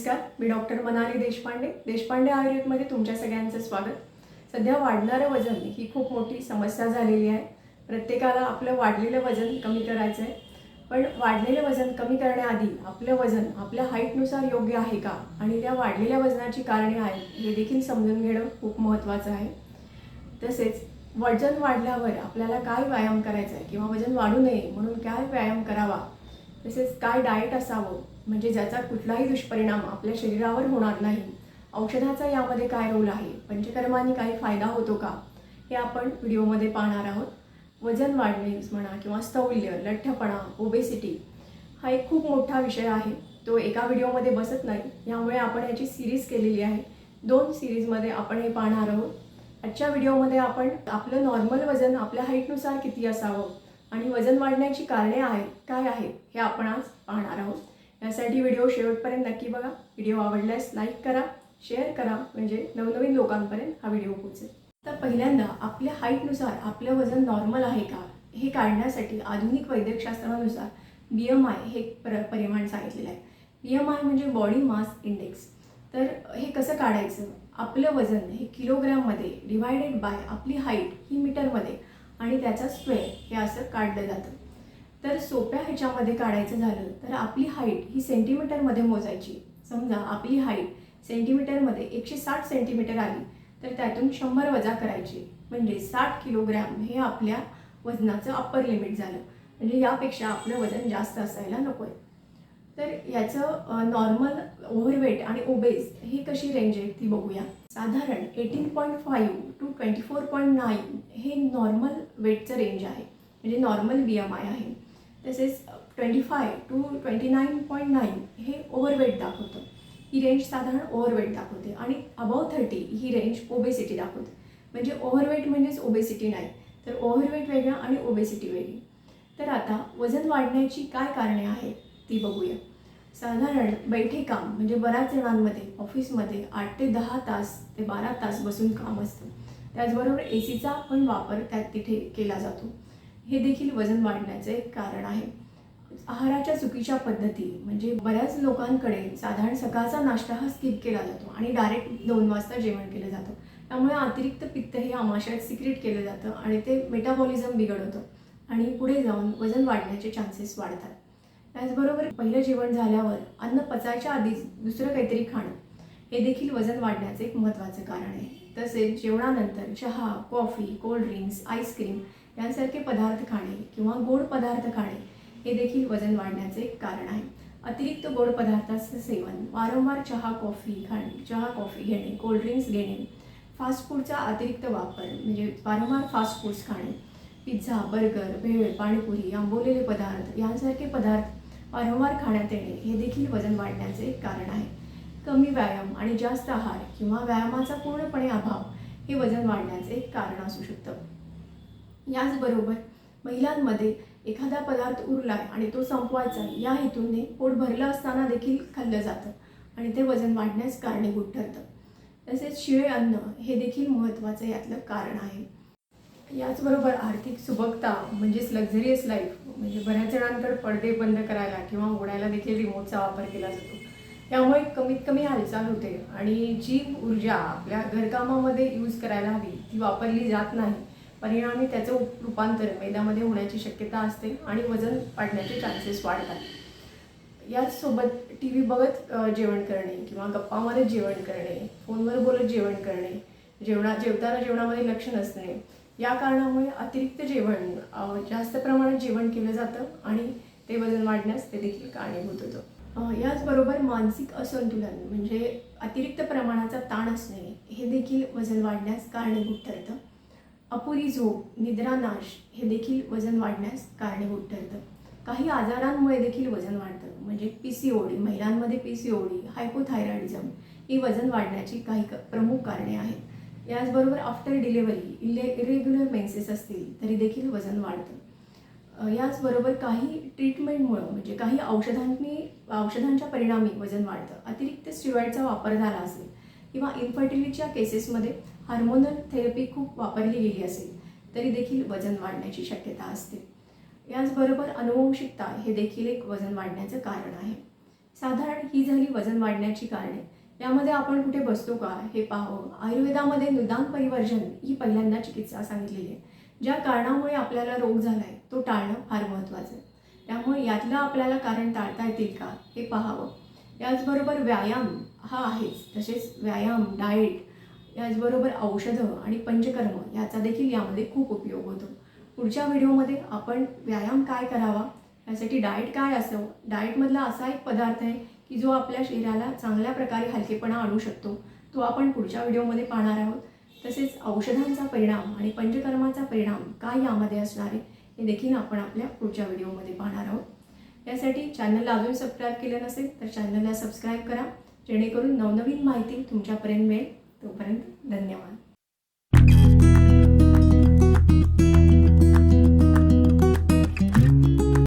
नमस्कार, मी डॉक्टर मनाली देशपांडे आयुर्वेदमध्ये तुमच्या सगळ्यांचं स्वागत। सध्या वाढणारं वजन ही खूप मोठी समस्या झालेली आहे। प्रत्येकाला आपलं वाढलेलं वजन कमी करायचं आहे, पण वाढलेलं वजन कमी करण्याआधी आपलं वजन आपल्या हाईटनुसार योग्य आहे का आणि त्या वाढलेल्या वजनाची कारणे आहेत हे देखील समजून घेणं खूप महत्त्वाचं आहे। तसेच वजन वाढल्यावर आपल्याला काय व्यायाम करायचा आहे किंवा वजन वाढू नये म्हणून काय व्यायाम करावा, तसेच काय डाएट असावं म्हणजे ज्याचा कुठलाही दुष्परिणाम आपल्या शरीरावर होणार नाही, औषधाचा यामध्ये काय रोल आहे, पंचकर्मांनी काही फायदा होतो का, हे आपण व्हिडिओमध्ये पाहणार आहोत। वजन वाढणे म्हणा किंवा स्थौल्य, लठ्ठपणा, ओबेसिटी हा एक खूप मोठा विषय आहे। तो एका व्हिडिओमध्ये बसत नाही, यामुळे आपण याची सिरीज केलेली आहे। 2 सिरीजमध्ये आपण हे पाहणार आहोत। आजच्या व्हिडिओमध्ये आपण आपलं नॉर्मल वजन आपल्या हाईटनुसार किती असावं आणि वजन वाढण्याची कारणे काय आहेत हे आपण आज पाहणार आहोत। यासाठी व्हिडिओ शेवटपर्यंत नक्की बघा। व्हिडिओ आवडल्यास लाईक करा, शेअर करा, म्हणजे नवनवीन लोकांपर्यंत हा व्हिडिओ पोहोचेल। तर पहिल्यांदा आपल्या हाईटनुसार आपलं वजन नॉर्मल आहे का हे काढण्यासाठी आधुनिक वैद्यकशास्त्रानुसार BMI हे परिमाण सांगितलेलं आहे। BMI म्हणजे बॉडी मास इंडेक्स। तर हे कसं काढायचं, आपलं वजन हे किलोग्राममध्ये डिवायडेड बाय आपली हाईट ही मीटरमध्ये आणि त्याचा स्क्वेअर हे असं काढलं जातं। तर सोप्या ह्याच्यामध्ये काढायचं झालं तर आपली हाईट ही सेंटीमीटरमध्ये मोजायची। समजा आपली हाईट सेंटीमीटरमध्ये 160 सेंटीमीटर आली तर त्यातून 100 वजा करायची, म्हणजे 60 किलोग्रॅम हे आपल्या वजनाचं अप्पर लिमिट झालं। म्हणजे यापेक्षा आपलं वजन जास्त असायला नको आहे। तर याचं नॉर्मल, ओव्हरवेट आणि ओबेस ही कशी रेंज आहे ती बघूया। साधारण 18.5 टू 24.9 हे नॉर्मल वेटचं रेंज आहे, म्हणजे नॉर्मल BMI आहे। तसेच 25 टू 29.9 हे ओव्हरवेट दाखवतं, ही रेंज साधारण ओव्हरवेट दाखवते। आणि अबाव 30 ही रेंज ओबेसिटी दाखवते। म्हणजे ओव्हरवेट म्हणजेच ओबेसिटी नाही, तर ओव्हरवेट वेगळं आणि ओबेसिटी वेगळी। तर आता वजन वाढण्याची काय कारणे आहेत ती बघूया। साधारण बैठे काम म्हणजे बऱ्याच जणांमध्ये ऑफिसमध्ये 8 ते 10 तास ते 12 तास बसून काम असतं। त्याचबरोबर ACचा पण वापर तिथे केला जातो, हे देखील वजन वाढण्याचं एक कारण आहे। आहाराच्या चुकीच्या पद्धती म्हणजे बऱ्याच लोकांकडे साधारण सकाळचा नाश्ता हा स्किप केला जातो आणि डायरेक्ट 2 वाजता जेवण केलं जातं। त्यामुळे अतिरिक्त पित्त हे आमाशयात सिक्रेट केलं जातं आणि ते मेटाबॉलिझम बिघडवतं आणि पुढे जाऊन वजन वाढण्याचे चान्सेस वाढतात। त्याचबरोबर पहिलं जेवण झाल्यावर अन्न पचायच्या आधीच दुसरं काहीतरी खाणं हे देखील वजन वाढण्याचे एक महत्त्वाचं कारण आहे। तसेच जेवणानंतर चहा, कॉफी, कोल्ड्रिंक्स, आईस्क्रीम यांसारखे पदार्थ खाणे किंवा गोड पदार्थ खाणे हे देखील वजन वाढण्याचे एक कारण आहे। अतिरिक्त गोड पदार्थाचं सेवन, वारंवार चहा कॉफी घेणे, कोल्ड्रिंक्स घेणे, फास्ट फूडचा अतिरिक्त वापर म्हणजे वारंवार फास्ट फूड्स खाणे, पिझ्झा, बर्गर, भेळ, पाणीपुरी, आंबवलेले पदार्थ यांसारखे पदार्थ वारंवार खाण्यात येणे हे देखील वजन वाढण्याचे एक कारण आहे। कमी व्यायाम आणि जास्त आहार किंवा व्यायामाचा पूर्णपणे अभाव हे वजन वाढण्याचे एक कारण असू शकतं। याचबरोबर महिलांमध्ये एखादा पदार्थ उरलाय आणि तो संपवायचा या हेतूने पोट भरलं असताना देखील खाल्लं जातं आणि ते वजन वाढण्यास कारणीभूत ठरतं। तसेच शिळे अन्न हे देखील महत्त्वाचं यातलं कारण आहे। याचबरोबर आर्थिक सुबकता म्हणजेच लक्झरियस लाईफ, म्हणजे बऱ्याच जणांकडे पडदे बंद करायला किंवा उघडायला देखील रिमोटचा वापर केला जातो। त्यामुळे कमीत कमी हालचाल होते आणि जी ऊर्जा आपल्या घरकामामध्ये यूज करायला हवी ती वापरली जात नाही। परिणामी त्याचं रूपांतर मेदामध्ये होण्याची शक्यता असते आणि वजन वाढण्याचे चान्सेस वाढतात। याचसोबत TV बघत जेवण करणे किंवा गप्पामध्ये जेवण करणे, फोनवर बोलत जेवण करणे, जेवताना जेवणामध्ये लक्ष नसणे या कारणामुळे अतिरिक्त जेवण, जास्त प्रमाणात जेवण केलं जातं आणि ते वजन वाढण्यास ते देखील कारणीभूत होतं। याचबरोबर मानसिक असंतुलन म्हणजे अतिरिक्त प्रमाणाचा ताण असणे हे देखील वजन वाढण्यास कारणीभूत ठरतं। अपुरी झोप, निद्रानाश हे देखील वजन वाढण्यास कारणीभूत ठरतं। काही आजारांमुळे देखील वजन वाढतं, म्हणजे PCOD, महिलांमध्ये PCOD, हायपोथायरॉइडिझम ही वजन वाढण्याची काही प्रमुख कारणे आहेत। याचबरोबर आफ्टर डिलिव्हरी इरेग्युलर मेन्सेस असतील तरी देखील वजन वाढतं। याचबरोबर काही ट्रीटमेंटमुळं म्हणजे काही औषधांच्या परिणामी वजन वाढतं। अतिरिक्त स्टिरॉइडचा वापर झाला असेल किंवा इन्फर्टिलिटीच्या केसेसमध्ये हार्मोनल थेरपी खूप वापरली गेली असेल तरी देखील वजन वाढण्याची शक्यता असते। याचबरोबर अनुवंशिकता हे देखील एक वजन वाढण्याचं कारण आहे। साधारण ही झाली वजन वाढण्याची कारणे. यामध्ये आपण कुठे बसतो का हे पाहावं. आयुर्वेदामध्ये नुदान परिवर्जन ही पहिल्यांदा चिकित्सा सांगितलेली आहे. ज्या कारणामुळे आपल्याला रोग झाला आहे तो टाळणं फार महत्त्वाचं आहे. त्यामुळे यातलं आपल्याला कारण टाळता येतील का हे पाहावं. याचबरोबर व्यायाम हा आहेच, तसेच व्यायाम, डाएट, याचबरोबर औषधं आणि पंचकर्म याचा देखील यामध्ये खूप उपयोग होतो. पुढच्या व्हिडिओमध्ये आपण व्यायाम काय करावा, यासाठी डाएट काय असावं, डाएटमधला असा एक पदार्थ आहे की जो आपल्या शरीराला चांगल्या प्रकारे हलकेपणा आणू शकतो, तो आपण पुढच्या व्हिडिओमध्ये पाहणार आहोत. तसेच औषधांचा परिणाम आणि पंचकर्माचा परिणाम काय यामध्ये असणार आहे हे देखील आपण आपल्या पुढच्या व्हिडिओमध्ये पाहणार आहोत. यासाठी चॅनलला अजून सबस्क्राईब केलं नसेल तर चॅनलला सबस्क्राईब करा, जेणेकरून नवनवीन माहिती तुमच्यापर्यंत मिळेल. तोपर्यंत धन्यवाद.